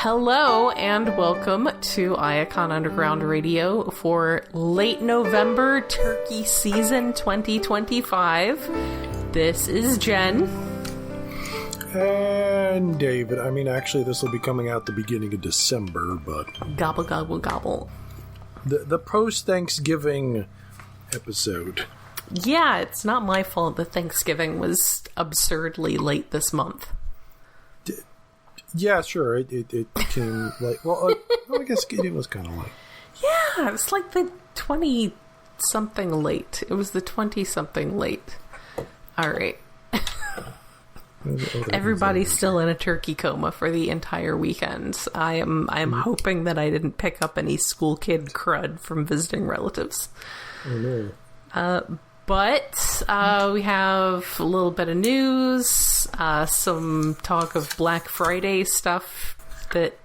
Hello and welcome to Iacon Underground Radio for late November turkey season 2025. This is Jen. And David. I mean, actually, this will be coming out the beginning of December, but... Gobble, gobble, gobble. The post-Thanksgiving episode. Yeah, it's not my fault that Thanksgiving was absurdly late this month. Yeah, sure. It came late. Well, I guess it was kind of late. Yeah, it's like the 20-something late. It was the 20-something late. All right. Everybody's still in a turkey coma for the entire weekend. I am hoping that I didn't pick up any school kid crud from visiting relatives. Oh, no. But we have a little bit of news, some talk of Black Friday stuff that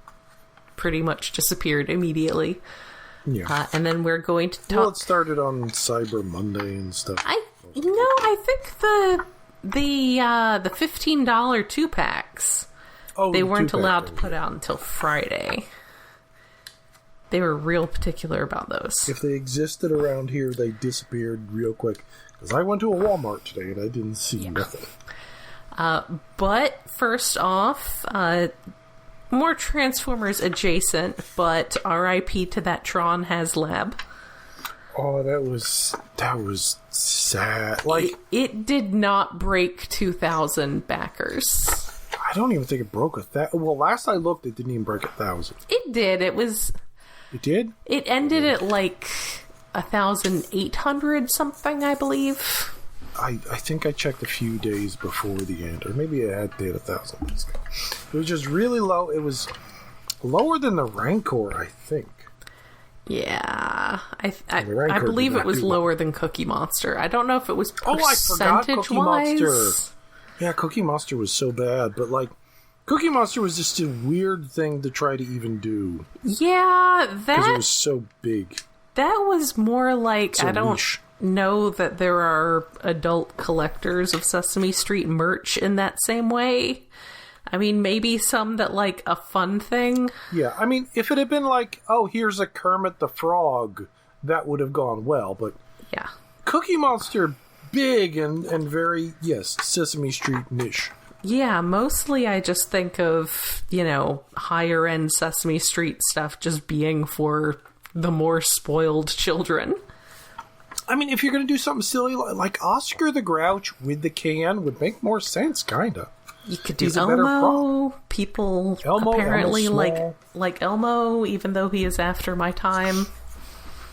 pretty much disappeared immediately. Yeah. And then we're going to talk... Well, it started on Cyber Monday and stuff. I think the $15 2-packs, they weren't allowed to put out until Friday. They were real particular about those. If they existed around here, they disappeared real quick. Because I went to a Walmart today and I didn't see nothing. But first off, more Transformers adjacent, but RIP to that Tron HasLab. Oh, that was sad. Like it did not break 2,000 backers. I don't even think it broke 1,000. Well, last I looked, it didn't even break 1,000. It did. It did? It ended at like 1,800 something, I believe. I think I checked a few days before the end, or maybe it had 1,000. It was just really low. It was lower than the Rancor, I think. Yeah, I believe it was lower than Cookie Monster. I don't know if it was percentage-wise. Yeah, Cookie Monster was so bad, but like, Cookie Monster was just a weird thing to try to even do. Yeah, because it was so big. That was more like, so I don't niche. know that there are adult collectors of Sesame Street merch in that same way. I mean, maybe some that like a fun thing. Yeah, I mean, if it had been like, oh, here's a Kermit the Frog, that would have gone well, but... Yeah. Cookie Monster, big and very, yes, Sesame Street niche. Yeah, mostly I just think of, higher-end Sesame Street stuff just being for the more spoiled children. I mean, if you're going to do something silly, like Oscar the Grouch with the can would make more sense, kind of. You could do Elmo. People apparently like Elmo, even though he is after my time.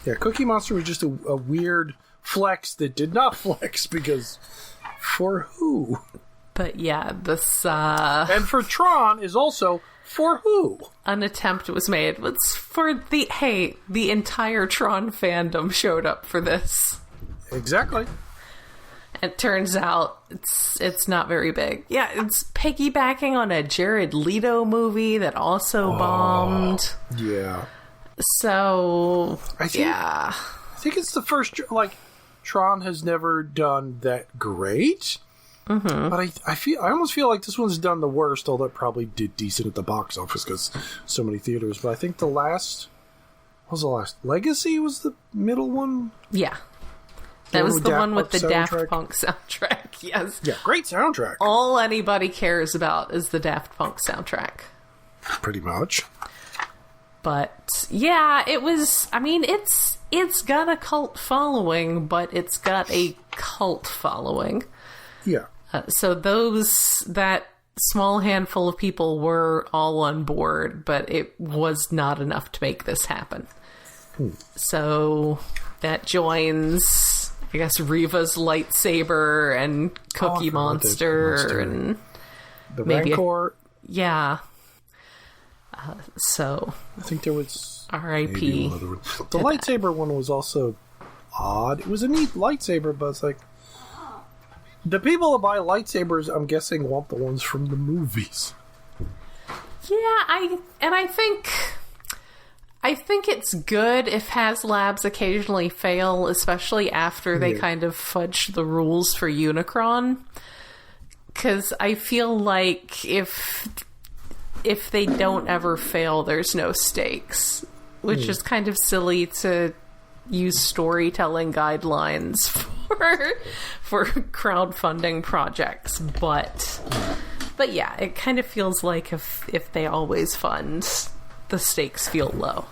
Yeah, Cookie Monster was just a weird flex that did not flex, because for who? But yeah, this... And for Tron is also for who? An attempt was made. It's for the... Hey, the entire Tron fandom showed up for this. Exactly. It turns out it's not very big. Yeah, it's piggybacking on a Jared Leto movie that also bombed. Yeah. So, I think it's the first... Like, Tron has never done that great. Mm-hmm. But I almost feel like this one's done the worst, although it probably did decent at the box office because so many theaters. But I think the last... What was the last? Legacy was the middle one? Yeah. That was the one with the Daft Punk soundtrack, yes. Yeah, great soundtrack. All anybody cares about is the Daft Punk soundtrack. Pretty much. But, yeah, it was... I mean, it's got a cult following, but it's got a cult following. Yeah. So that small handful of people were all on board, but it was not enough to make this happen. So that joins, I guess, Reva's lightsaber and Cookie Monster and the maybe Rancor. Yeah. So I think there was R.I.P. The lightsaber one was also odd. It was a neat lightsaber, but it's like, the people that buy lightsabers, I'm guessing, want the ones from the movies. Yeah, I think it's good if HasLabs occasionally fail, especially after they kind of fudge the rules for Unicron. Because I feel like if if they don't ever fail, there's no stakes, which is kind of silly to use storytelling guidelines for crowdfunding projects, but yeah, it kind of feels like if they always fund, the stakes feel low.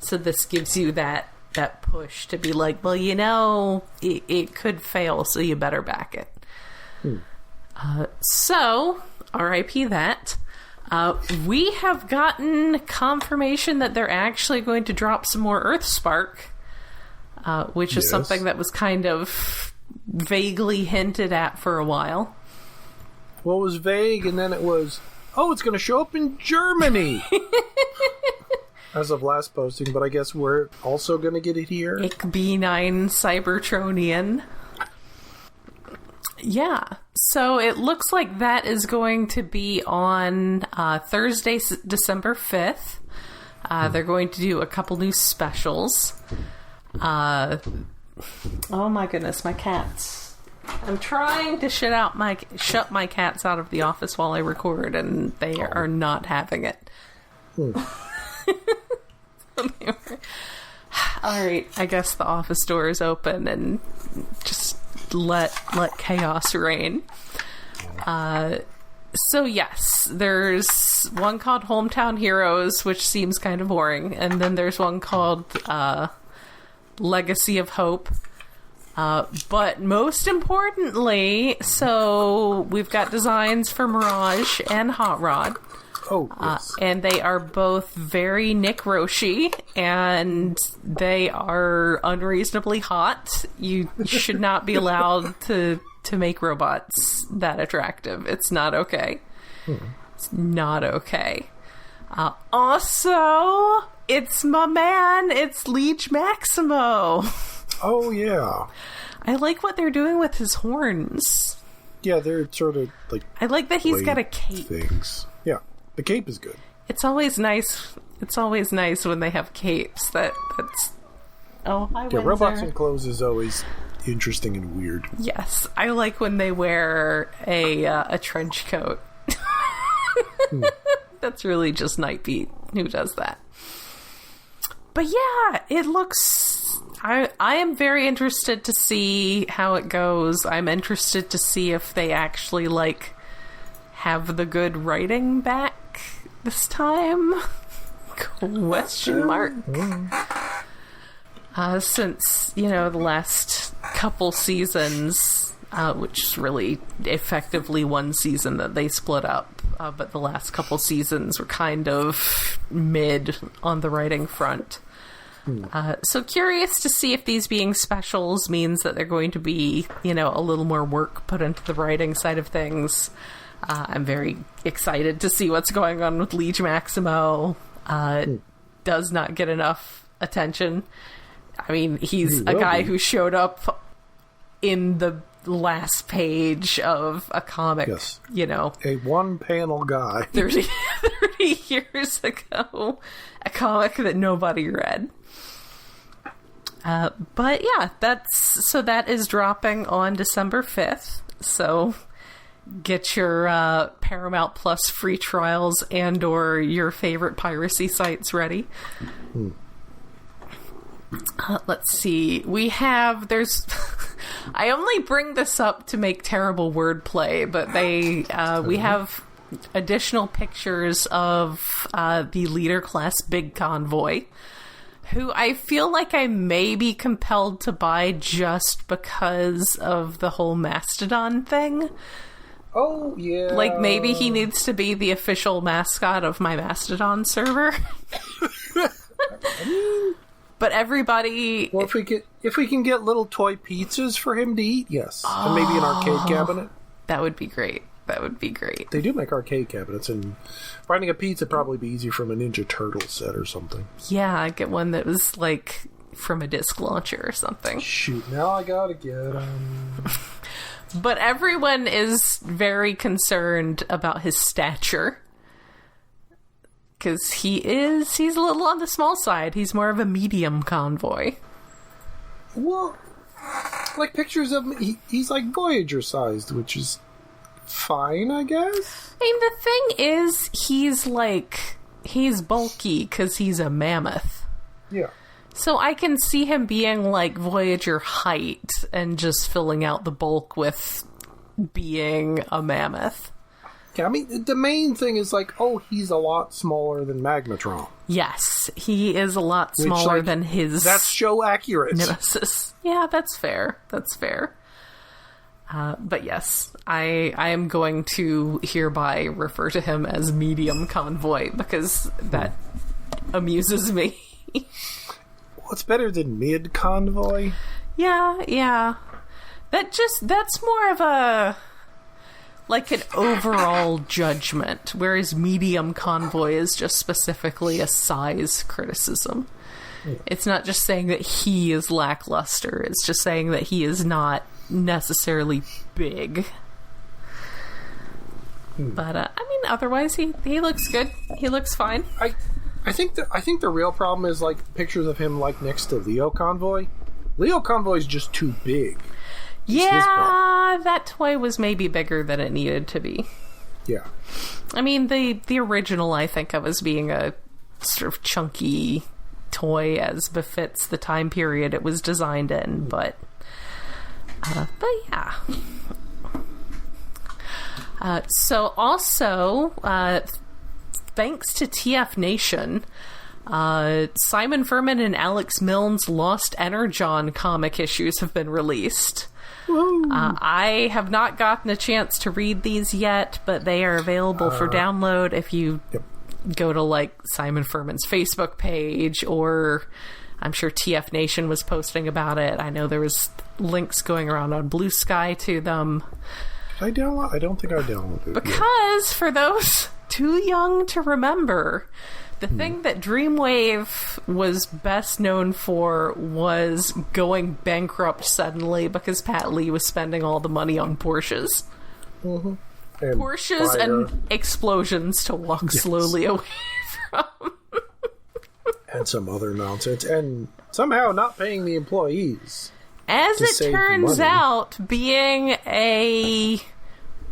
So this gives you that push to be like, well, it could fail, so you better back it. So, R.I.P. that. We have gotten confirmation that they're actually going to drop some more Earthspark, which is something that was kind of vaguely hinted at for a while. Well, it was vague, and then it was, it's going to show up in Germany! As of last posting, but I guess we're also going to get it here. Ich bin ein Cybertronian. Yeah, so it looks like that is going to be on Thursday, December 5th. They're going to do a couple new specials. Oh my goodness, my cats. I'm trying to shut my cats out of the office while I record, and they are not having it. Alright, I guess the office door is open and just let chaos reign. So yes, there's one called Hometown Heroes, which seems kind of boring, and then there's one called Legacy of Hope. But most importantly, so we've got designs for Mirage and Hot Rod. Oh, yes. And they are both very Nick Roche, and they are unreasonably hot. You should not be allowed to make robots that attractive. It's not okay. It's not okay. Also, it's my man. It's Leech Maximo. Oh, yeah. I like what they're doing with his horns. Yeah, they're sort of like... I like that he's got a cape. Things. Yeah. The cape is good. It's always nice. It's always nice when they have capes. That's. Oh, hi, Windsor. Yeah, robots in clothes is always interesting and weird. Yes, I like when they wear a trench coat. That's really just Nightbeat who does that. But yeah, it looks. I am very interested to see how it goes. I'm interested to see if they actually have the good writing back this time? Question mark. Since, the last couple seasons, which is really effectively one season that they split up, but the last couple seasons were kind of mid on the writing front. So curious to see if these being specials means that they're going to be, a little more work put into the writing side of things. I'm very excited to see what's going on with Leech Maximo. Does not get enough attention. I mean, he's a guy who showed up in the last page of a comic, a one-panel guy. 30 years ago. A comic that nobody read. But yeah, that is dropping on December 5th. So... get your Paramount Plus free trials and or your favorite piracy sites ready. Let's see. There's... I only bring this up to make terrible wordplay, but we have additional pictures of the Leader Class Big Convoy, who I feel like I may be compelled to buy just because of the whole Mastodon thing. Oh, yeah. Maybe he needs to be the official mascot of my Mastodon server. But everybody... Well, if we can get little toy pizzas for him to eat, yes. And maybe an arcade cabinet. That would be great. They do make arcade cabinets, and finding a pizza would probably be easier from a Ninja Turtle set or something. Yeah, I'd get one that was, from a disc launcher or something. Shoot, now I gotta get them. But everyone is very concerned about his stature. Because he's a little on the small side. He's more of a medium convoy. Well, pictures of him, he's Voyager sized, which is fine, I guess. I mean, the thing is, he's bulky because he's a mammoth. Yeah. So I can see him being like Voyager height and just filling out the bulk with being a mammoth. Yeah, I mean, the main thing is like, oh, he's a lot smaller than Magnetron. Yes, he is a lot smaller than his... That's show accurate. Nemesis. Yeah, that's fair. That's fair. But yes, I am going to hereby refer to him as Medium Convoy because that amuses me. What's better than Mid Convoy? Yeah. That's more of a... like an overall judgment, whereas Medium Convoy is just specifically a size criticism. Yeah. It's not just saying that he is lackluster, it's just saying that he is not necessarily big. But, I mean, otherwise, he looks good. He looks fine. I think the real problem is, like, pictures of him, like, next to Leo Convoy. Leo Convoy is just too big. Yeah, that toy was maybe bigger than it needed to be. Yeah. I mean, the original I think of as being a sort of chunky toy as befits the time period it was designed in, but yeah. So also, thanks to TF Nation, Simon Furman and Alex Milne's Lost Energon comic issues have been released. I have not gotten a chance to read these yet, but they are available for download if you go to, like, Simon Furman's Facebook page, or I'm sure TF Nation was posting about it. I know there was links going around on Blue Sky to them. Did I download? I don't think I downloaded it. Because, for those too young to remember, the thing that Dreamwave was best known for was going bankrupt suddenly because Pat Lee was spending all the money on Porsches. Mm-hmm. And Porsches and explosions to walk slowly away from. And some other nonsense. And somehow not paying the employees. As it turns out, being a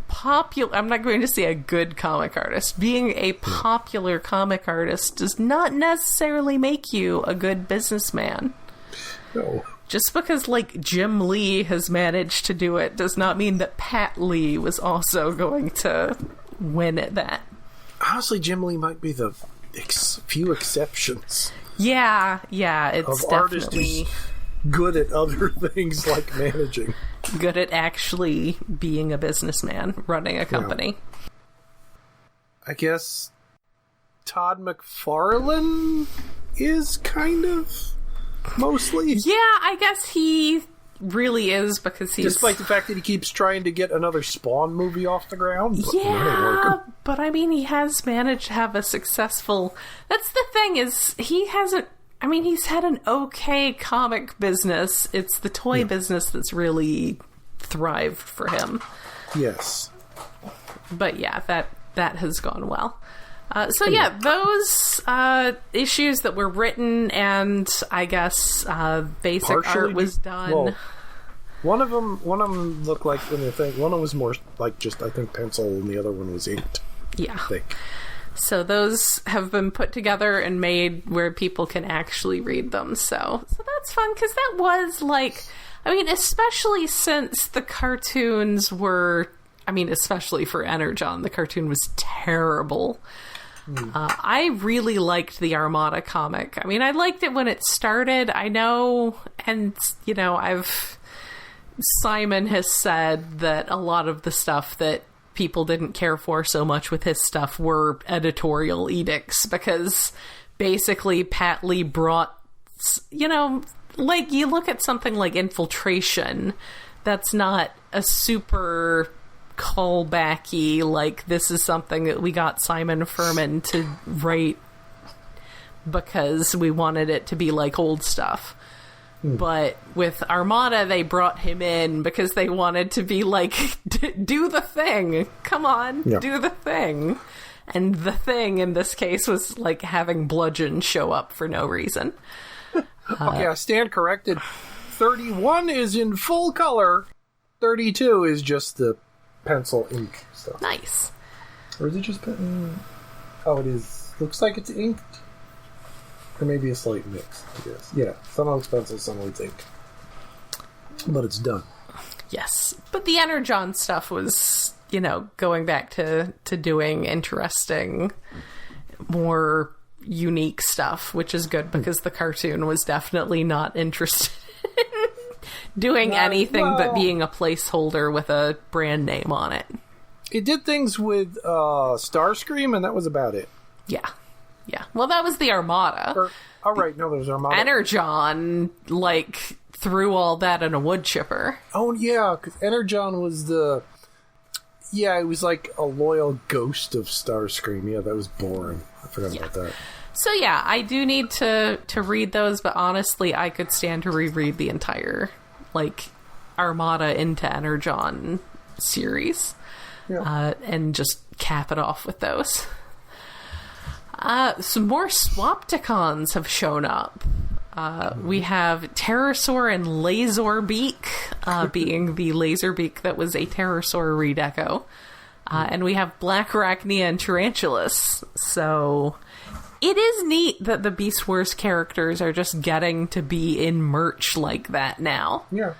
popular... I'm not going to say a good comic artist. Being a popular comic artist does not necessarily make you a good businessman. No. Just because, like, Jim Lee has managed to do it does not mean that Pat Lee was also going to win at that. Honestly, Jim Lee might be the few exceptions. Yeah, it's of definitely... artists who's good at other things like managing. Good at actually being a businessman, running a company. Yeah. I guess Todd McFarlane is kind of mostly. Yeah, I guess he really is because he's... Despite the fact that he keeps trying to get another Spawn movie off the ground. But yeah, but I mean, he has managed to have a successful... That's the thing, is he hasn't... I mean, he's had an okay comic business. It's the toy business that's really thrived for him. Yes. But yeah, that has gone well. Those issues that were written and I guess basic partially art was done. Well, one of them looked like one of them was more like just I think pencil, and the other one was inked. Yeah. I think. So those have been put together and made where people can actually read them. So that's fun, because that was like, I mean, especially since the cartoons were, I mean, especially for Energon, the cartoon was terrible. I really liked the Armada comic. I mean, I liked it when it started. I know, and, you know, Simon has said that a lot of the stuff that people didn't care for so much with his stuff were editorial edicts, because basically Pat Lee brought, you know, like, you look at something like Infiltration, that's not a super callbacky, like, this is something that we got Simon Furman to write because we wanted it to be like old stuff. But with Armada, they brought him in because they wanted to be like, do the thing. Come on, do the thing. And the thing in this case was like having Bludgeon show up for no reason. Okay, I stand corrected. 31 is in full color. 32 is just the pencil ink stuff. Nice. Or is it just pen? Oh, it is. Looks like it's inked. Or maybe a slight mix, I guess. Yeah, some of it's pencil, some of it's ink. But it's done. Yes. But the Energon stuff was, going back to doing interesting, more unique stuff, which is good because the cartoon was definitely not interested in doing anything but being a placeholder with a brand name on it. It did things with Starscream, and that was about it. Yeah. Yeah. Well, that was the Armada. No, there was Armada. Energon, threw all that in a wood chipper. Oh, yeah, because Energon was the... Yeah, it was like a loyal ghost of Starscream. Yeah, that was boring. I forgot about that. So, yeah, I do need to read those, but honestly, I could stand to reread the entire, Armada into Energon series. Yeah. And just cap it off with those. Some more Swapticons have shown up. We have Pterosaur and Laserbeak, being the Laserbeak that was a Pterosaur redeco. And we have Black Arachnia and Tarantulas. So it is neat that the Beast Wars characters are just getting to be in merch like that now. Yeah.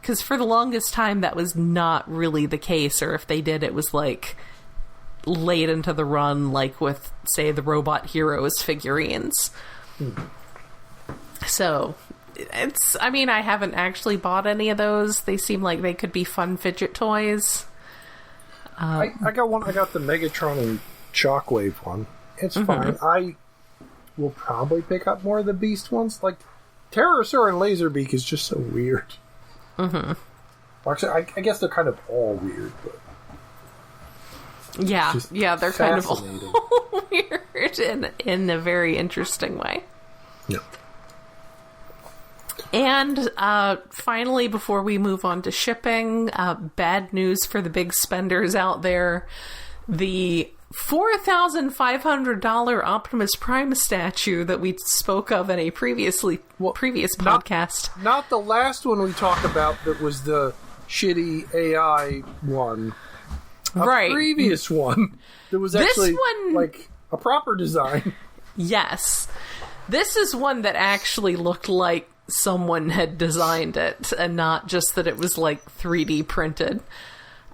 Because for the longest time, that was not really the case. Or if they did, it was late into the run, with, say, the Robot Heroes figurines. So, I haven't actually bought any of those. They seem like they could be fun fidget toys. I got one. I got the Megatron and Shockwave one. It's fine. I will probably pick up more of the Beast ones. Pterosaur and Laserbeak is just so weird. Actually, I guess they're kind of all weird, but... Yeah, they're kind of all weird in a very interesting way. Yeah. And finally, before we move on to shipping, bad news for the big spenders out there. The $4,500 Optimus Prime statue that we spoke of in a previous podcast. Not the last one we talked about that was the shitty AI one. A previous one that was actually a proper design. Yes. This is one that actually looked like someone had designed it and not just that it was 3D printed.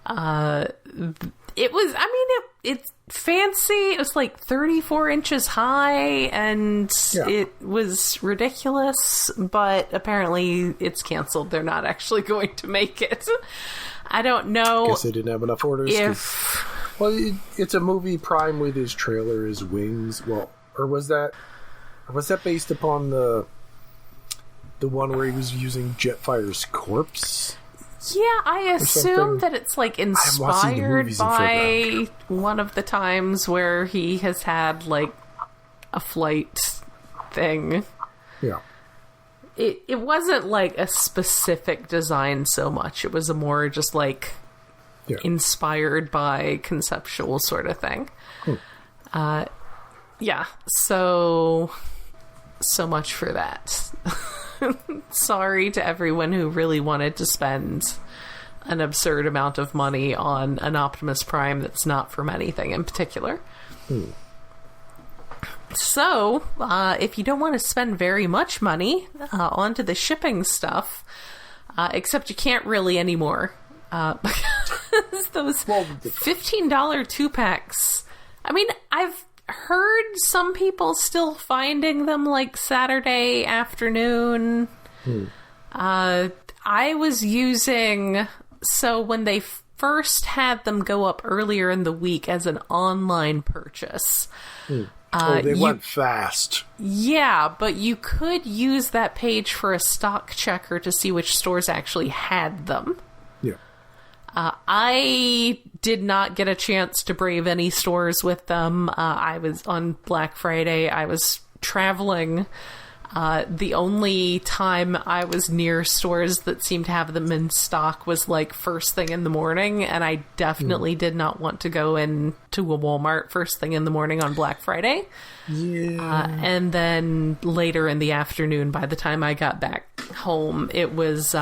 It was, it's fancy. It was 34 inches high and it was ridiculous, but apparently it's canceled. They're not actually going to make it. I don't know. Guess they didn't have enough orders. It's a movie Prime with his trailer, his wings. Well, or was that based upon the one where he was using Jetfire's corpse? Yeah, I assume that it's inspired by one of the times where he has had a flight thing. Yeah. It wasn't a specific design so much. It was a more just inspired by conceptual sort of thing. Yeah, so much for that. Sorry to everyone who really wanted to spend an absurd amount of money on an Optimus Prime that's not from anything in particular. So, if you don't want to spend very much money onto the shipping stuff, except you can't really anymore, because those $15 2-packs, I've heard some people still finding them Saturday afternoon. I was using, so when they first had them go up earlier in the week as an online purchase. They went fast. Yeah, but you could use that page for a stock checker to see which stores actually had them. Yeah. I did not get a chance to brave any stores with them. I was on Black Friday. I was traveling. The only time I was near stores that seemed to have them in stock was first thing in the morning, and I definitely did not want to go into a Walmart first thing in the morning on Black Friday. Yeah. And then later in the afternoon, by the time I got back home, it was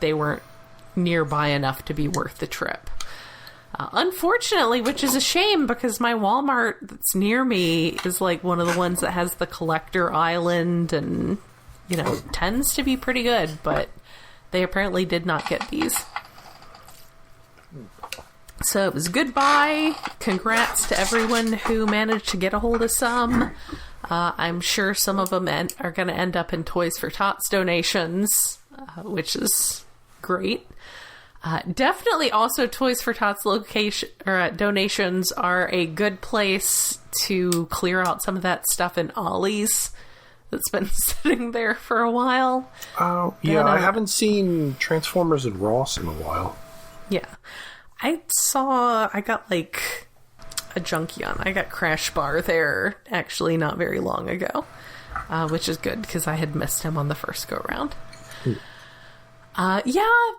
they weren't nearby enough to be worth the trip. Unfortunately, which is a shame because my Walmart that's near me is like one of the ones that has the collector island and, tends to be pretty good, but they apparently did not get these. So it was goodbye. Congrats to everyone who managed to get a hold of some. I'm sure some of them are going to end up in Toys for Tots donations, which is great. Definitely also Toys for Tots donations are a good place to clear out some of that stuff in Ollie's that's been sitting there for a while. Yeah, I haven't seen Transformers and Ross in a while. Yeah. I got like a Junkion. I got Crash Bar there actually not very long ago, which is good because I had missed him on the first go round. Yeah,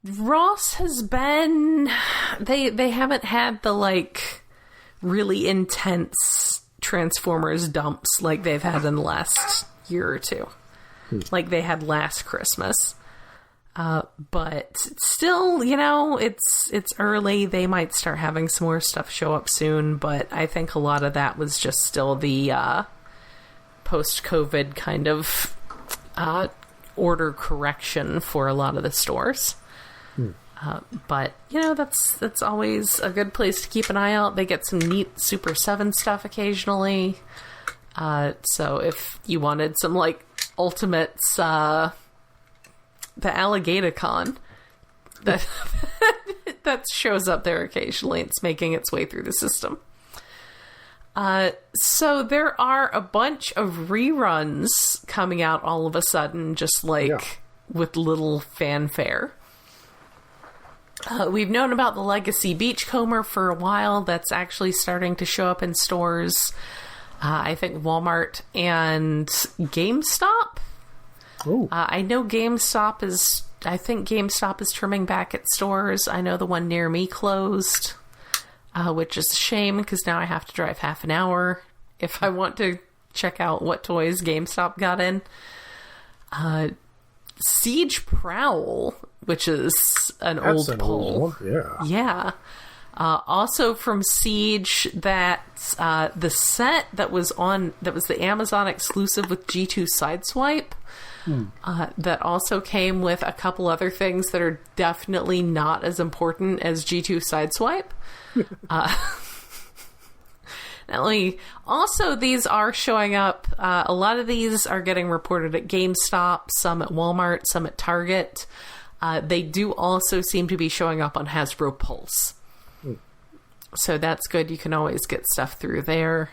Ross has been, they haven't had the like really intense Transformers dumps like they've had in the last year or two, like they had last Christmas. But still, it's early. They might start having some more stuff show up soon, but I think a lot of that was just still the post-COVID kind of order correction for a lot of the stores. But, that's always a good place to keep an eye out. They get some neat Super 7 stuff occasionally. So if you wanted some, like, Ultimates, the Alligator-Con that shows up there occasionally. It's making its way through the system. So there are a bunch of reruns coming out all of a sudden, just with little fanfare. We've known about the Legacy Beachcomber for a while. That's actually starting to show up in stores. I think Walmart and GameStop. I know GameStop is trimming back at stores. I know the one near me closed, which is a shame because now I have to drive half an hour if I want to check out what toys GameStop got in. Siege Prowl, which is that's old pull. Yeah. Also from Siege, that's the set that was the Amazon exclusive with G2 Sideswipe. That also came with a couple other things that are definitely not as important as G2 Sideswipe. Also, these are showing up. A lot of these are getting reported at GameStop, some at Walmart, some at Target. They do also seem to be showing up on Hasbro Pulse. So that's good. You can always get stuff through there.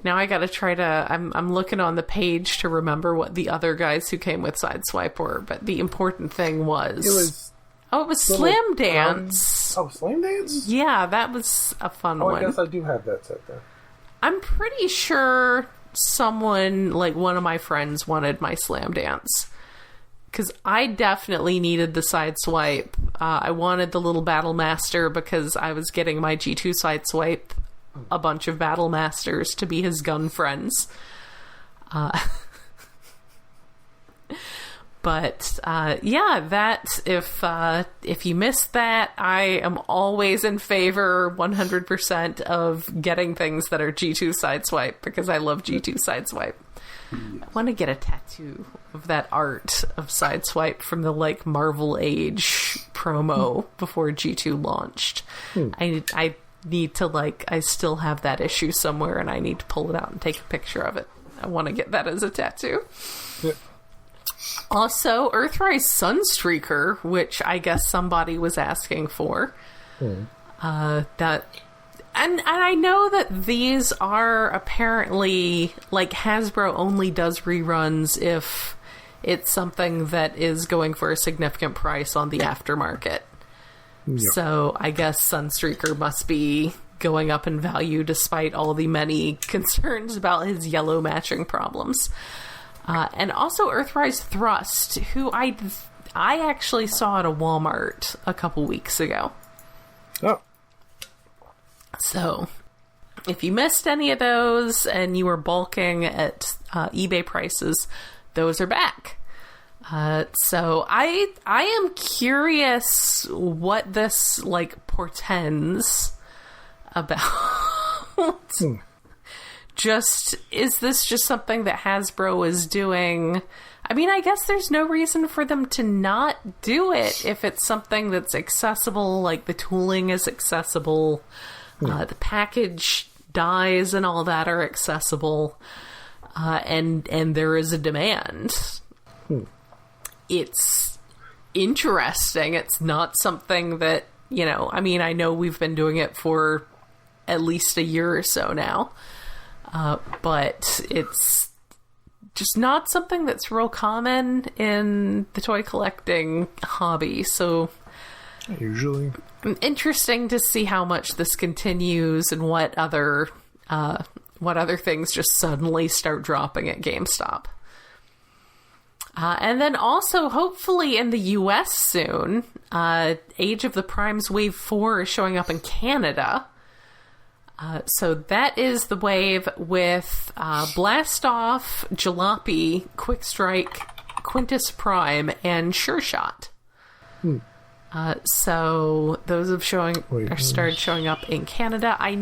Now I gotta try to... I'm looking on the page to remember what the other guys who came with Sideswipe were, but the important thing was... it was Slam Dance. Slam Dance? Yeah, that was a fun one. I guess I do have that set there. I'm pretty sure someone, like one of my friends, wanted my Slam Dance. Because I definitely needed the Sideswipe. I wanted the little Battle Master because I was getting my G2 Sideswipe a bunch of Battle Masters to be his gun friends. But that if you missed that, I am always in favor 100% of getting things that are G2 Sideswipe because I love G2 Sideswipe. I want to get a tattoo of that art of Sideswipe from the Marvel Age promo before G2 launched. I need to I still have that issue somewhere and I need to pull it out and take a picture of it. I want to get that as a tattoo. Yeah. Also, Earthrise Sunstreaker, which I guess somebody was asking for. And I know that these are apparently, Hasbro only does reruns if it's something that is going for a significant price on the aftermarket. Yep. So I guess Sunstreaker must be going up in value despite all the many concerns about his yellow matching problems. And also Earthrise Thrust, who I actually saw at a Walmart a couple weeks ago. Oh. So, if you missed any of those and you were bulking at eBay prices, those are back. So I am curious what this portends about. Just, is this just something that Hasbro is doing? I mean, I guess there's no reason for them to not do it if it's something that's accessible, the tooling is accessible, the package dies and all that are accessible, and there is a demand. It's interesting. It's not something that, I know we've been doing it for at least a year or so now, but it's just not something that's real common in the toy collecting hobby. So usually interesting to see how much this continues and what other things just suddenly start dropping at GameStop. And then also, hopefully in the US soon, Age of the Primes Wave 4 is showing up in Canada. So that is the wave with Blastoff, Jalopy, Quick Strike, Quintus Prime, and Sure Shot. So those have started showing up in Canada. I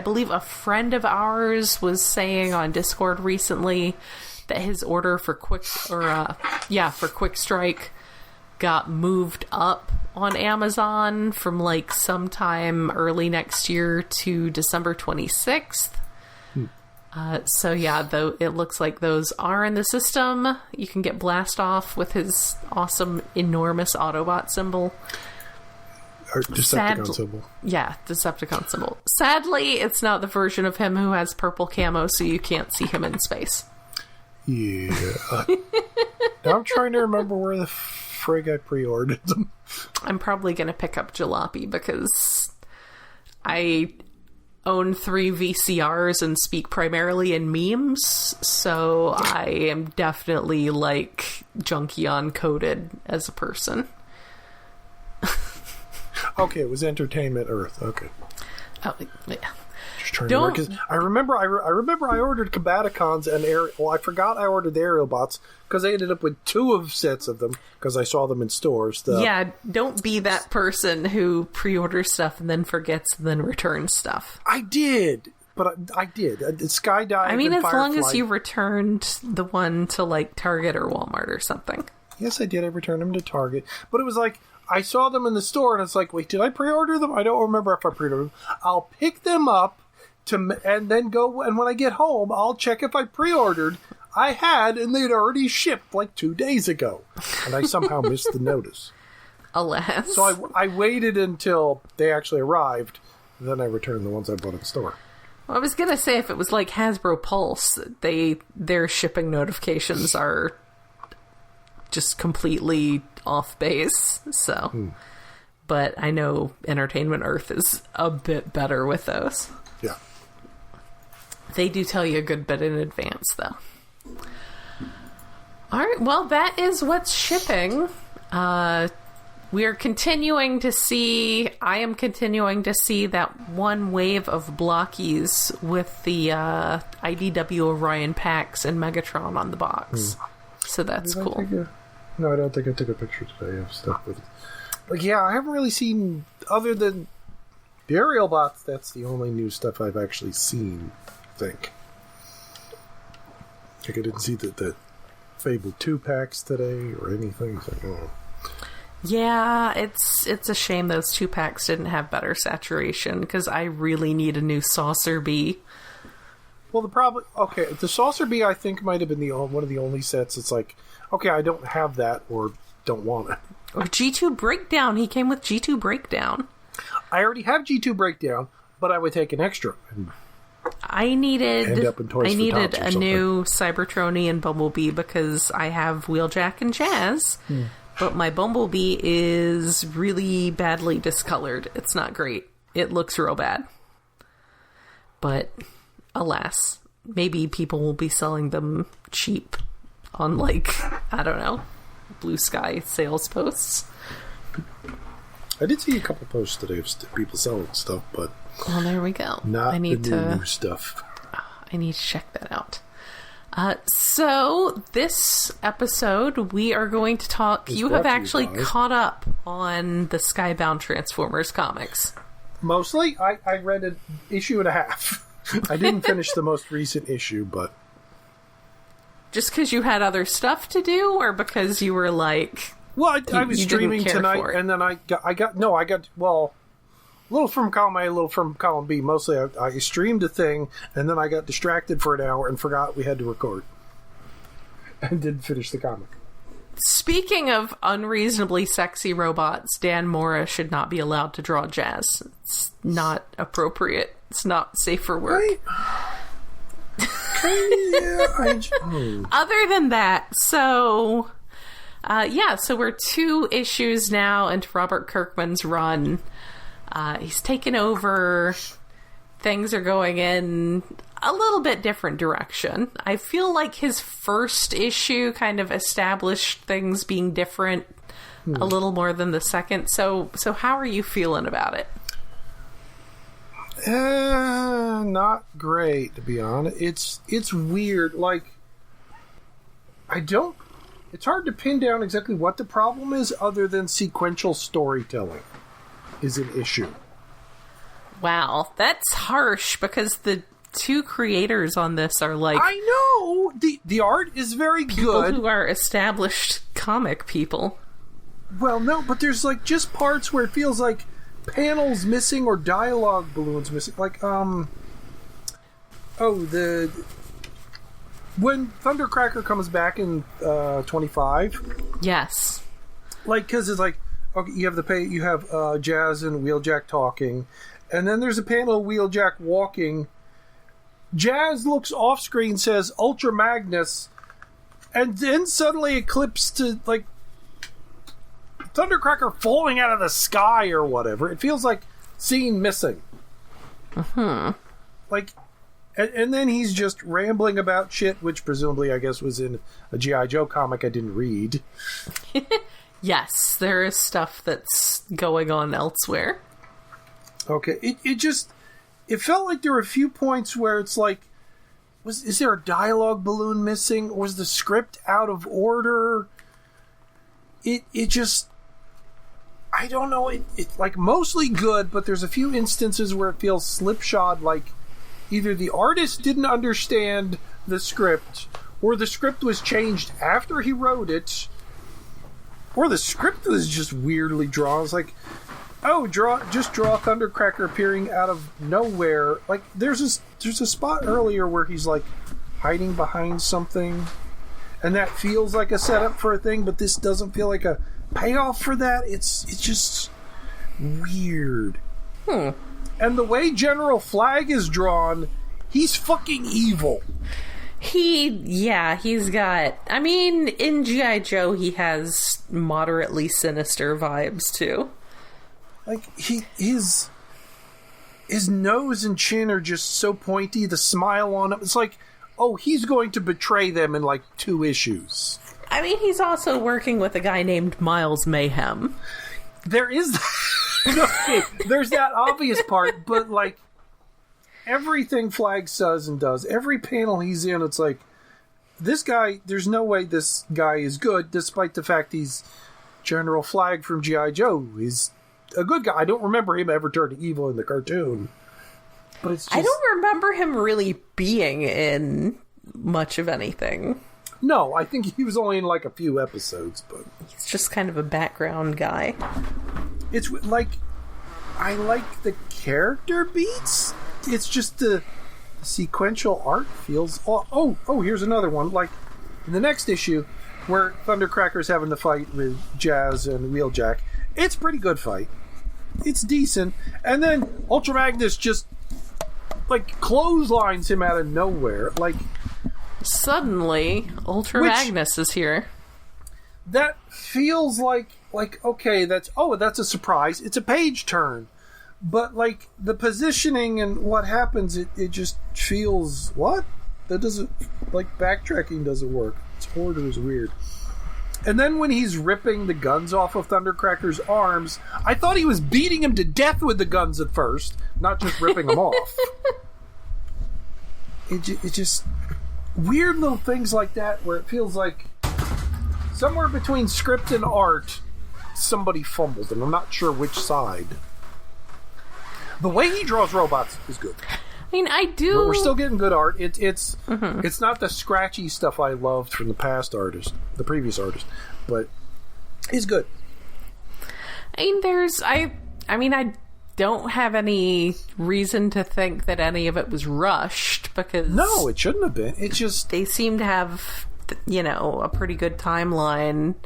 believe a friend of ours was saying on Discord recently that his order for Quick Strike got moved up on Amazon from sometime early next year to December 26th. So yeah, though it looks like those are in the system. You can get Blastoff with his awesome, enormous Autobot symbol. Or Decepticon symbol. Yeah, Decepticon symbol. Sadly, it's not the version of him who has purple camo, so you can't see him in space. Yeah. Now I'm trying to remember where the frig I pre-ordered them. I'm probably going to pick up Jalopy because I own 3 VCRs and speak primarily in memes, so I am definitely Junkion coded as a person. Okay, it was Entertainment Earth. Okay. Oh, yeah. Just trying to remember, 'cause I remember I ordered Combaticons and I forgot I ordered the Aerial Bots because I ended up with 2 sets of them because I saw them in stores. Yeah, don't be that person who pre-orders stuff and then forgets and then returns stuff. I did, but I did. Skydive. I mean, and as Firefly. long as you returned the one to Target or Walmart or something. Yes, I did. I returned them to Target, but it was I saw them in the store and it's wait, did I pre-order them? I don't remember if I pre-ordered them. I'll pick them up and then go, and when I get home, I'll check if I pre-ordered. I had, and they'd already shipped 2 days ago, and I somehow missed the notice. Alas. So I waited until they actually arrived, and then I returned the ones I bought at the store. Well, I was going to say, if it was like Hasbro Pulse, their shipping notifications are just completely off base, so. But I know Entertainment Earth is a bit better with those. Yeah. They do tell you a good bit in advance, though. All right, well, that is what's shipping. We are continuing to see... I am continuing to see that one wave of blockies with the IDW Orion packs and Megatron on the box. So that's cool. No, I don't think I took a picture today of stuff with it. Yeah, I haven't really seen... Other than the Aerial Bots, that's the only new stuff I've actually seen, I think. I didn't see the Fable 2 packs today or anything. Yeah, it's a shame those 2 packs didn't have better saturation, because I really need a new Saucer Bee. Well, the Saucer Bee I think might have been one of the only sets it's okay, I don't have that or don't want it. Or G2 Breakdown. He came with G2 Breakdown. I already have G2 Breakdown, but I would take an extra. I needed a new Cybertronian and Bumblebee because I have Wheeljack and Jazz, but my Bumblebee is really badly discolored. It's not great. It looks real bad. But alas, maybe people will be selling them cheap on I don't know, Blue Sky sales posts. I did see a couple posts today of people selling stuff, but well, there we go. Not the new stuff. I need to check that out. So this episode, we are going to talk. You have actually caught up on the Skybound Transformers comics. Mostly, I read an issue and a half. I didn't finish the most recent issue, but just because you had other stuff to do, or because you were like, well, I was streaming tonight, and then I got a little from column A, a little from column B. Mostly, I streamed a thing, and then I got distracted for an hour and forgot we had to record. And didn't finish the comic. Speaking of unreasonably sexy robots, Dan Mora should not be allowed to draw Jazz. It's not appropriate. It's not safe for work. Other than that, so we're 2 issues now into Robert Kirkman's run. He's taken over. Things are going in a little bit different direction. I feel like his first issue kind of established things being different a little more than the second. So how are you feeling about it? Not great, to be honest. It's weird. Like, it's hard to pin down exactly what the problem is, other than sequential storytelling is an issue. Wow, that's harsh, because the 2 creators on this are like, I know the art is very good. People who are established comic people. Well, no, but there's like just parts where it feels like panels missing or dialogue balloons missing. Like when Thundercracker comes back in 25. Yes. Like, because it's like, okay, you have Jazz and Wheeljack talking, and then there's a panel of Wheeljack walking. Jazz looks off screen, says Ultra Magnus, and then suddenly it clips to like Thundercracker falling out of the sky or whatever. It feels like scene missing. Like, and then he's just rambling about shit, which presumably I guess was in a G.I. Joe comic I didn't read. Yes, there is stuff that's going on elsewhere. Okay, it felt like there were a few points where it's like, is there a dialogue balloon missing? Was the script out of order? It just, I don't know. It like mostly good, but there's a few instances where it feels slipshod. Like either the artist didn't understand the script, or the script was changed after he wrote it. Or the script was just weirdly drawn. It's like, draw Thundercracker appearing out of nowhere. Like, there's a spot earlier where he's like hiding behind something, and that feels like a setup for a thing, but this doesn't feel like a payoff for that. It's just weird. And the way General Flag is drawn, he's fucking evil. He's got, I mean, in G.I. Joe, he has moderately sinister vibes, too. Like, his nose and chin are just so pointy, the smile on him, it's like, oh, he's going to betray them in, like, 2 issues. I mean, he's also working with a guy named Miles Mayhem. There is that. There's that obvious part, but, like, everything Flag says and does, every panel he's in, it's like, this guy, there's no way this guy is good, despite the fact he's General Flag from G.I. Joe. He's a good guy. I don't remember him ever turning evil in the cartoon. But it's just, I don't remember him really being in much of anything. No, I think he was only in like a few episodes, but he's just kind of a background guy. It's like, I like the character beats. It's just the sequential art feels... Oh, here's another one. Like, in the next issue, where Thundercracker's having the fight with Jazz and Wheeljack, it's a pretty good fight. It's decent. And then Ultra Magnus just, like, clotheslines him out of nowhere. Like... Suddenly, Ultra Magnus is here. That feels like, okay, that's a surprise. It's a page turn. But, like, the positioning and what happens, it just feels, what? That doesn't, like, backtracking doesn't work. Its order is weird. And then when he's ripping the guns off of Thundercracker's arms, I thought he was beating him to death with the guns at first, not just ripping them off. It just... weird little things like that where it feels like somewhere between script and art, somebody fumbled, and I'm not sure which side. The way he draws robots is good. I mean, I do. But we're still getting good art. It's not the scratchy stuff I loved from the previous artist, but it's good. I don't have any reason to think that any of it was rushed, because no, it shouldn't have been. It's just they seem to have, a pretty good timeline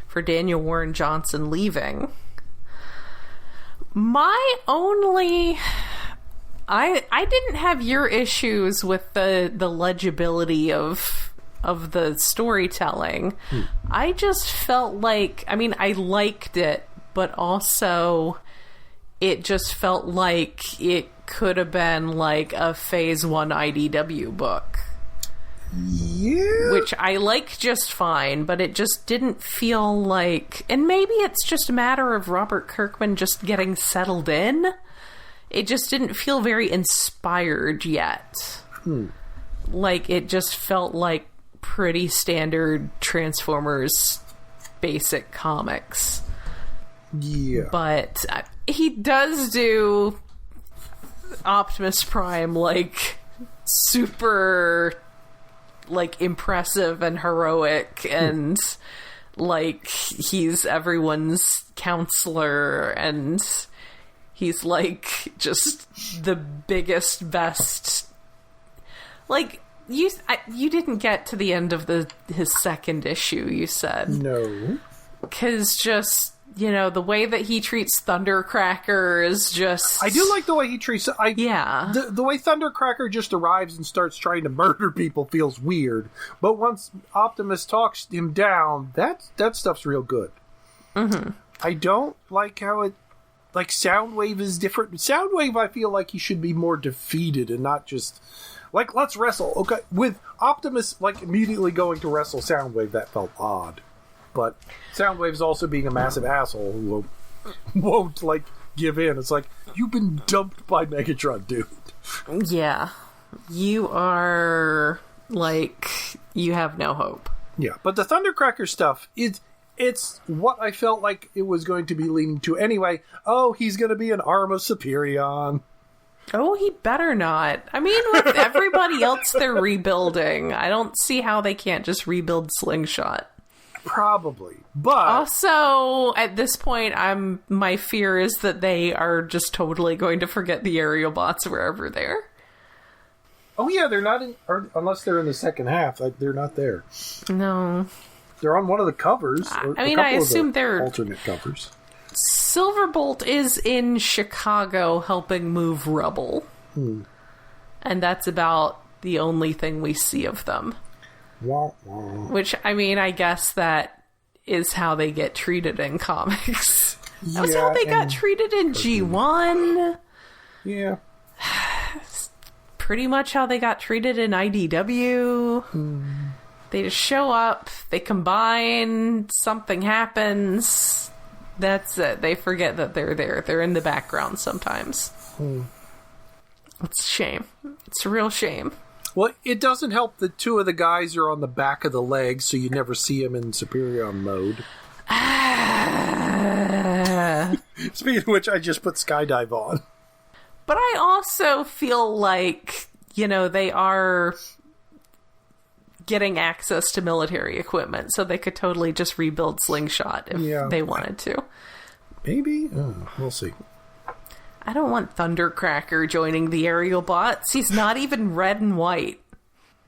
for Daniel Warren Johnson leaving. My only... I didn't have your issues with the legibility of the storytelling. I just felt like, I liked it, but also it just felt like it could have been like a Phase 1 IDW book. Yeah. Which I like just fine, but it just didn't feel like... And maybe it's just a matter of Robert Kirkman just getting settled in. It just didn't feel very inspired yet. Like, it just felt like pretty standard Transformers basic comics. Yeah. But he does do Optimus Prime, like, super, like, impressive and heroic, and, like, he's everyone's counselor, and... He's, like, just the biggest, best... Like, you didn't get to the end of his second issue, you said. No. Because just, the way that he treats Thundercracker is just... I do like the way he treats... Yeah. The way Thundercracker just arrives and starts trying to murder people feels weird. But once Optimus talks him down, that stuff's real good. Mm-hmm. I don't like how it... Like, Soundwave is different. Soundwave, I feel like he should be more defeated and not just... Like, let's wrestle. Okay, with Optimus, like, immediately going to wrestle Soundwave, that felt odd. But Soundwave's also being a massive asshole who won't, like, give in. It's like, you've been dumped by Megatron, dude. Yeah. You are, like, you have no hope. Yeah, but the Thundercracker stuff, it's what I felt like it was going to be leaning to anyway. Oh, he's going to be an arm of Superion. Oh, he better not. With everybody else they're rebuilding, I don't see how they can't just rebuild Slingshot. Probably, but... Also, at this point, my fear is that they are just totally going to forget the aerial bots wherever they're. Oh yeah, they're not in... unless they're in the second half, they're not there. No. They're on one of the covers. I assume they're... alternate covers. Silverbolt is in Chicago helping move rubble. And that's about the only thing we see of them. Wah, wah. Which, I guess that is how they get treated in comics. That was how they got treated in G1. Yeah. Pretty much how they got treated in IDW. They just show up, they combine, something happens, that's it. They forget that they're there. They're in the background sometimes. It's a shame. It's a real shame. Well, it doesn't help that two of the guys are on the back of the legs, so you never see them in Superion mode. Speaking of which, I just put Skydive on. But I also feel like, they are... getting access to military equipment, so they could totally just rebuild Slingshot if they wanted to. Maybe? We'll see. I don't want Thundercracker joining the aerial bots. He's not even red and white.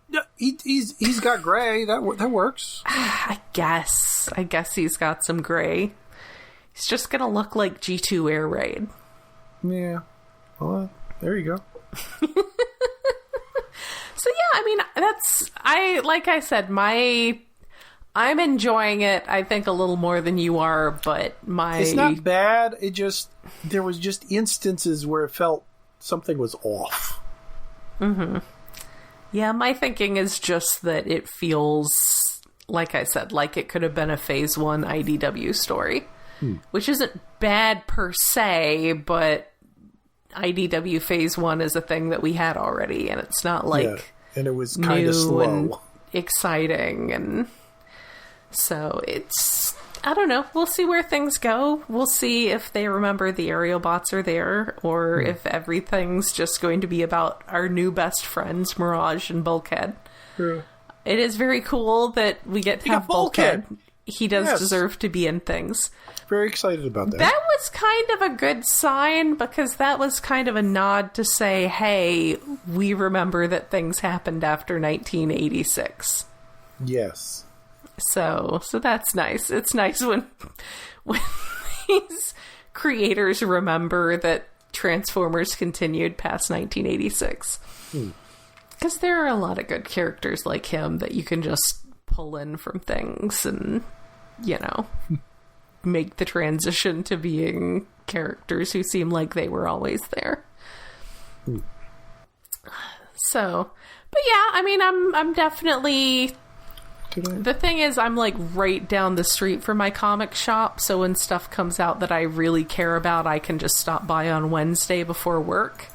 No, he's got gray. That works. I guess he's got some gray. He's just gonna look like G2 Air Raid. Yeah. Well, there you go. So yeah, like I said, I'm enjoying it, I think, a little more than you are, but it's not bad, there was just instances where it felt something was off. Mm-hmm. Yeah, my thinking is just that it feels, like I said, like it could have been a Phase 1 IDW story, which isn't bad per se, but IDW Phase 1 is a thing that we had already, and it's not like... And it was kind of slow. And exciting. And so it's, I don't know. We'll see where things go. We'll see if they remember the aerial bots are there, or if everything's just going to be about our new best friends, Mirage and Bulkhead. Yeah. It is very cool that we get to have Bulkhead. He does deserve to be in things. Very excited about that. That was kind of a good sign, because that was kind of a nod to say, hey, we remember that things happened after 1986. Yes. So that's nice. It's nice when these creators remember that Transformers continued past 1986. Because there are a lot of good characters like him that you can just pull in from things and, you know, make the transition to being characters who seem like they were always there. So, but yeah, I mean, I'm definitely... The thing is, I'm like right down the street from my comic shop, so when stuff comes out that I really care about, I can just stop by on Wednesday before work.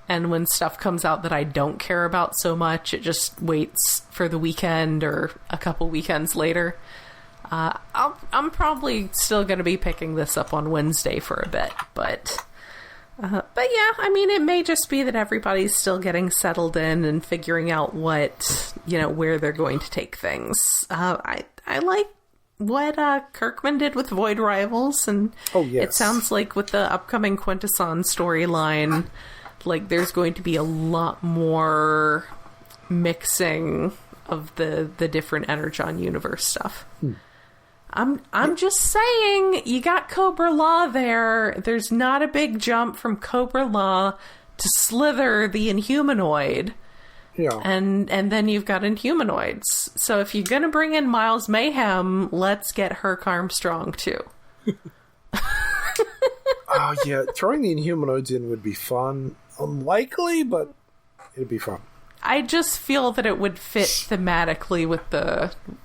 And when stuff comes out that I don't care about so much, it just waits for the weekend or a couple weekends later. I'm probably still going to be picking this up on Wednesday for a bit, but yeah, I mean, it may just be that everybody's still getting settled in and figuring out what, you know, where they're going to take things. I like what Kirkman did with Void Rivals, and it sounds like with the upcoming Quintesson storyline, like there's going to be a lot more mixing of the different Energon universe stuff. I'm just saying, you got Cobra Law there. There's not a big jump from Cobra Law to Slither the Inhumanoid. Yeah. And then you've got Inhumanoids. So if you're going to bring in Miles Mayhem, let's get Herc Armstrong too. Oh, yeah. Throwing the Inhumanoids in would be fun. Unlikely, but it'd be fun. I just feel that it would fit thematically with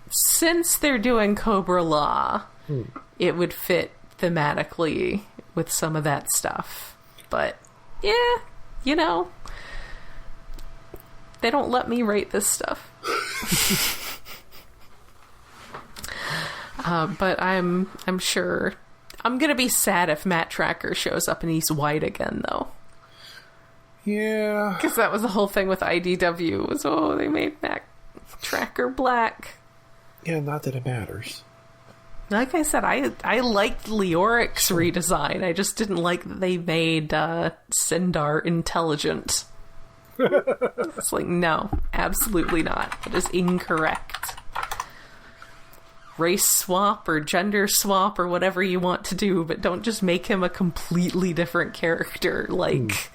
since they're doing Cobra Law, it would fit thematically with some of that stuff. But, yeah, you know, they don't let me rate this stuff. But I'm sure I'm going to be sad if Matt Tracker shows up and he's white again, though. Yeah. Because that was the whole thing with IDW, was, they made Matt Tracker black. Yeah, not that it matters. Like I said, I liked Leoric's redesign. I just didn't like that they made Sindar intelligent. It's like, no, absolutely not. That is incorrect. Race swap or gender swap or whatever you want to do, but don't just make him a completely different character, like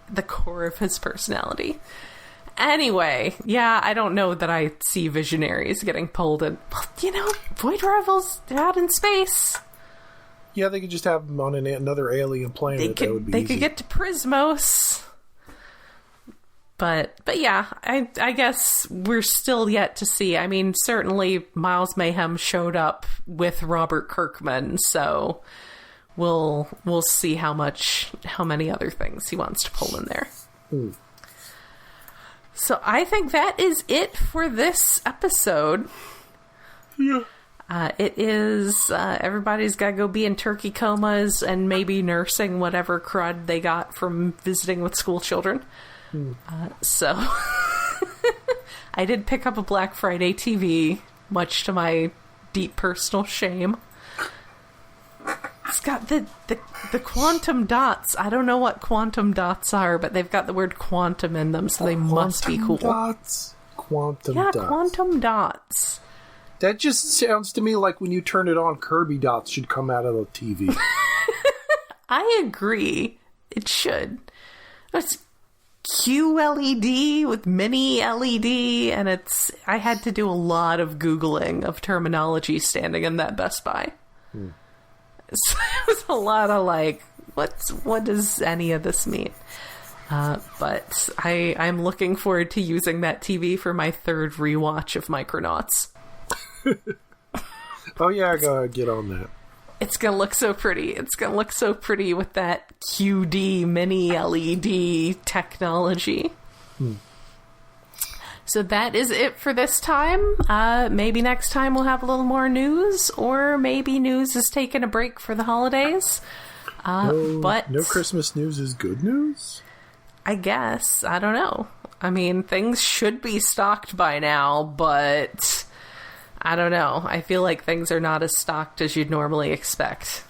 the core of his personality. Anyway, yeah, I don't know that I see Visionaries getting pulled in. Well, you know, Void Rivals, they're out in space. Yeah, they could just have them on another alien planet. They could get to Prismos. But yeah, I guess we're still yet to see. I mean, certainly Miles Mayhem showed up with Robert Kirkman, so we'll see how many other things he wants to pull in there. So I think that is it for this episode. Yeah. It is, everybody's got to go be in turkey comas and maybe nursing whatever crud they got from visiting with school children. So I did pick up a Black Friday TV, much to my deep personal shame. It's got the quantum dots. I don't know what quantum dots are, but they've got the word quantum in them, so they must be cool. Quantum dots. Quantum dots. That just sounds to me like when you turn it on, Kirby dots should come out of the TV. I agree. It should. It's QLED with mini LED, and I had to do a lot of Googling of terminology standing in that Best Buy. So it was a lot of like, what does any of this mean? But I'm looking forward to using that TV for my third rewatch of Micronauts. Oh yeah, I gotta get on that. It's gonna look so pretty. It's gonna look so pretty with that QD mini LED technology. So that is it for this time. Maybe next time we'll have a little more news, or maybe news is taking a break for the holidays. But no Christmas news is good news? I guess. I don't know. I mean, things should be stocked by now, but I don't know. I feel like things are not as stocked as you'd normally expect.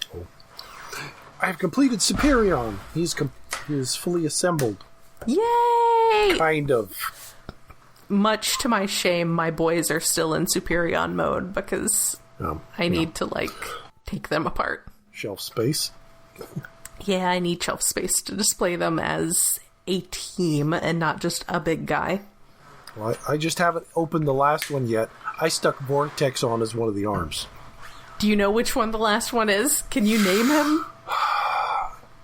I have completed Superion. He is fully assembled. Yay! Kind of. Much to my shame, my boys are still in Superion mode because I need to, take them apart. Shelf space. Yeah, I need shelf space to display them as a team and not just a big guy. Well, I just haven't opened the last one yet. I stuck Vortex on as one of the arms. Do you know which one the last one is? Can you name him?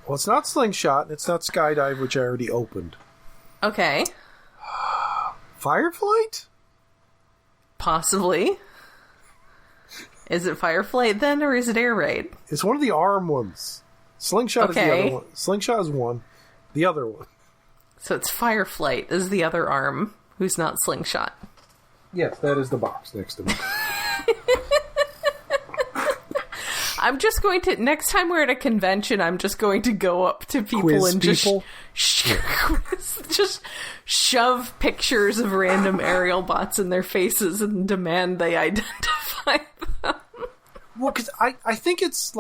Well, it's not Slingshot, and it's not Skydive, which I already opened. Okay. Fireflight? Possibly. Is it Fireflight then, or is it Air Raid? It's one of the arm ones. Slingshot is the other one. Slingshot is one. The other one. So it's Fireflight is the other arm, who's not Slingshot. Yes, that is the box next to me. I'm just going to, next time we're at a convention, I'm just going to go up to people Quiz and people? just shove pictures of random aerial bots in their faces and demand they identify them. Well, because I think it's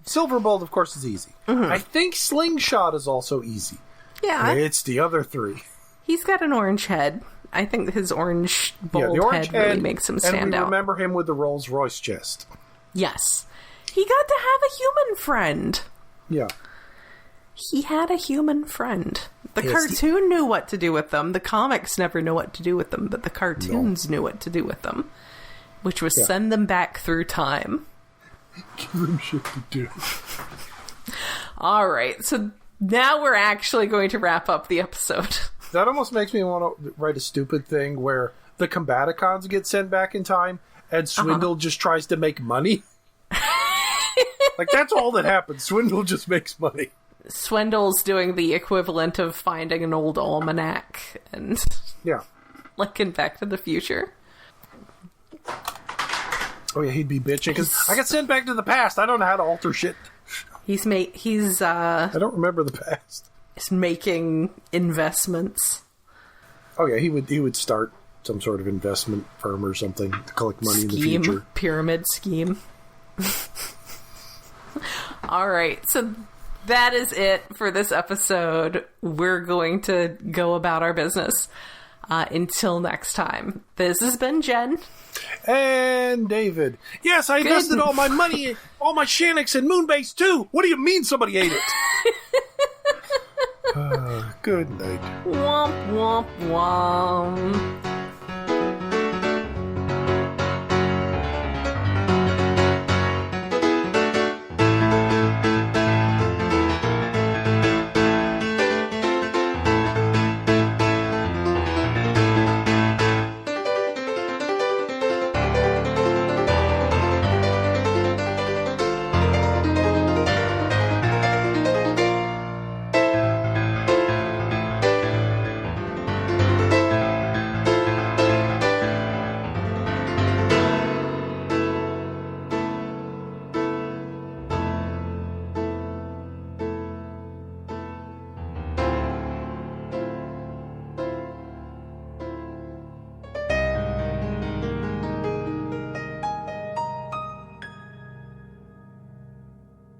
Silverbolt, of course, is easy. Mm-hmm. I think Slingshot is also easy. Yeah. It's the other three. He's got an orange head. I think his orange bold head really makes him stand out. And we remember him with the Rolls Royce chest. Yes. He got to have a human friend. Yeah. He had a human friend. The cartoon knew what to do with them. The comics never know what to do with them, but the cartoons knew what to do with them, which was send them back through time. Give them shit to do. All right, so now we're actually going to wrap up the episode. That almost makes me want to write a stupid thing where the Combaticons get sent back in time and Swindle just tries to make money. That's all that happens. Swindle just makes money. Swindle's doing the equivalent of finding an old almanac and in Back to the Future. Oh yeah, he'd be bitching because I got sent back to the past. I don't know how to alter shit. I don't remember the past. He's making investments. Oh yeah, he would start some sort of investment firm or something to collect money in the future. Pyramid scheme. All right, so that is it for this episode. We're going to go about our business. Until next time, this has been Jen. And David. Yes, I invested all my money, all my Shanix in Moonbase too. What do you mean somebody ate it? Good night. Womp, womp, womp.